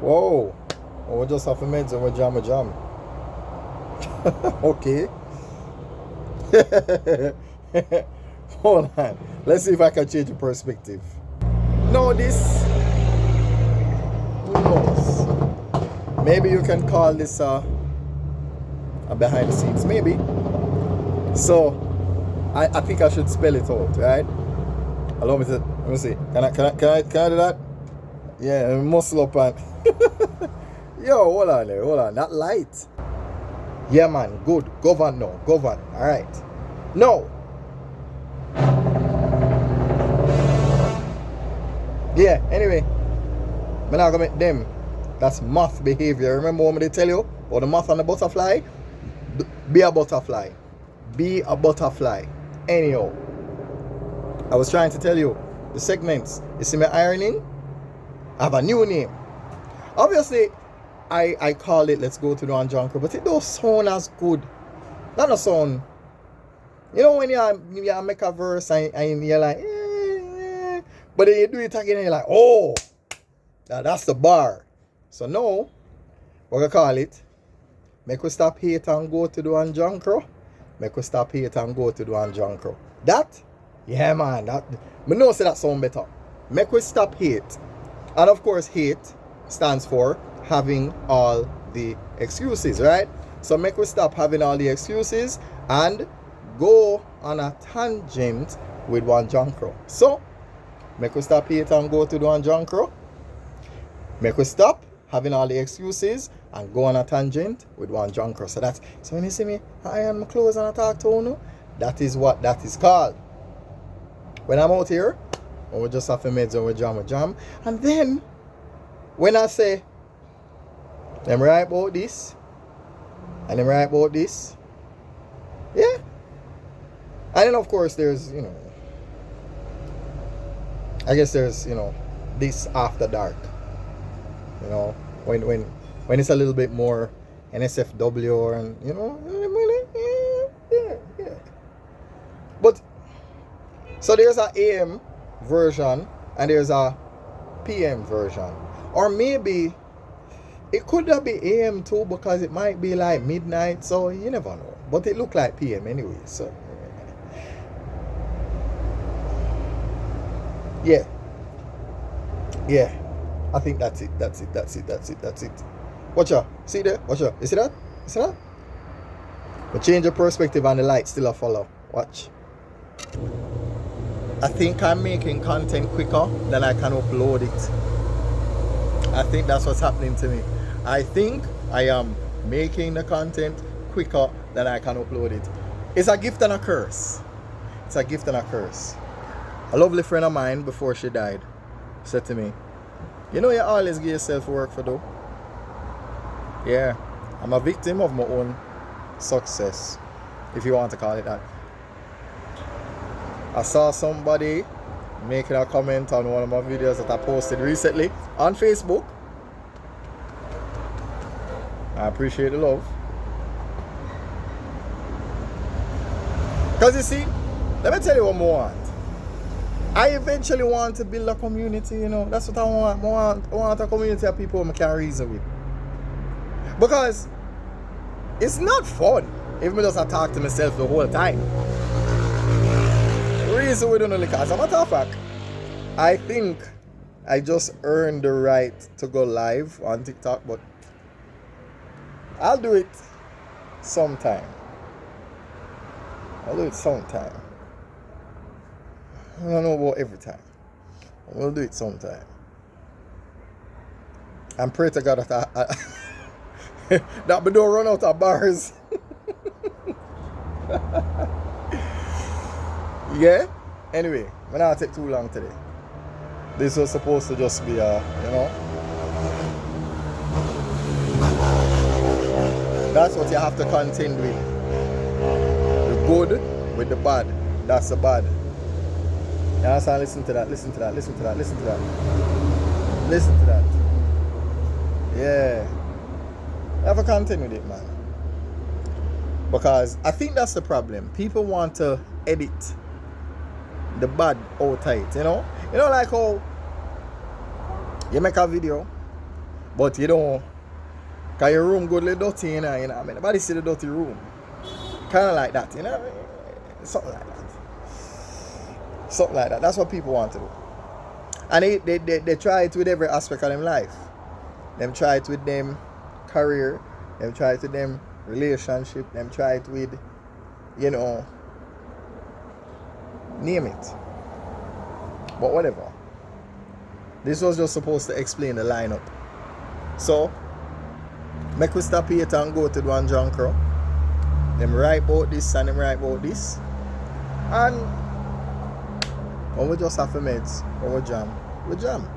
Whoa. Oh, we just have a meds and we jam a jam. Okay. Hold on. Let's see if I can change the perspective. No, this. Who knows? Maybe you can call this a behind the scenes. Maybe. So, I think I should spell it out, right? Allow me to. Let me see. Can I do that? Yeah, muscle up and. Yo, hold on there. Hold on. That light. Yeah, man. Good. Govern now. Govern. All right. No. Yeah, anyway. I'm not gonna make them. That's moth behavior. Remember what they tell you? Or the moth and the butterfly? Be a butterfly. Be a butterfly. Anyhow. I was trying to tell you. The segments. You see me ironing? I have a new name. Obviously, I call it Let's Go to the Anjanko, but it don't sound as good. That don't sound. You know when you make a verse and you're like, but then you do it again and you're like, oh, that's the bar. So now, what we call it, make we stop hate and go to the Anjanko. Make we stop hate and go to the Anjanko. That, yeah man, that, I know say that sound better. Make we stop hate. And of course, hate stands for having all the excuses, right? So make we stop having all the excuses and go on a tangent with one Jankro. So, make we stop hate and go to the one Jankro. Make we stop having all the excuses and go on a tangent with one Jankro. So when you see me, I am close and I talk to you, that is what that is called. When I'm out here, we just have to meds and we jam. And then, when I say, I'm right about this, and I'm right about this, yeah. And then of course there's, I guess there's, this after dark. When it's a little bit more NSFW and, yeah. But, so there's a AM version and there's a PM version. Or maybe it could be AM too because it might be like midnight, so you never know. But it look like PM anyway, so yeah. I think that's it. Watch out. See there? Watch out. You see that? But change your perspective and the light still a follow. Watch. I think I'm making content quicker than I can upload it. I think that's what's happening to me. I think I am making the content quicker than I can upload it. It's a gift and a curse. A lovely friend of mine, before she died, said to me, you always give yourself work for though. Yeah, I'm a victim of my own success, if you want to call it that. I saw somebody making a comment on one of my videos that I posted recently on Facebook. I appreciate the love. Because you see, let me tell you what I want. I eventually want to build a community, That's what I want. I want a community of people I can reason with. Because it's not fun if I just talk to myself the whole time. Reason we don't know, as a matter of fact, I think I just earned the right to go live on TikTok, but I'll do it sometime. I don't know about every time. We'll do it sometime. And pray to God that that we don't run out of bars. Yeah? Anyway, I'm not take too long today. This was supposed to just be that's what you have to contend with. The good with the bad. That's the bad. You understand? Listen to that. Yeah. You have to contend with it, man. Because I think that's the problem. People want to edit the bad out tight, like how you make a video, But you don't, cause your room good little dirty, you know, I mean, nobody see the dirty room. Kinda like that, you know? Something like that. Something like that. That's what people want to do. And they try it with every aspect of their life. Them try it with them career, them try it with them relationship, them try it with, you know, name it. But whatever. This was just supposed to explain the lineup. So, make we stop here and go to the one John Crow. Them write about this and them write about this. And when we just have a meds, when we jam, we jam.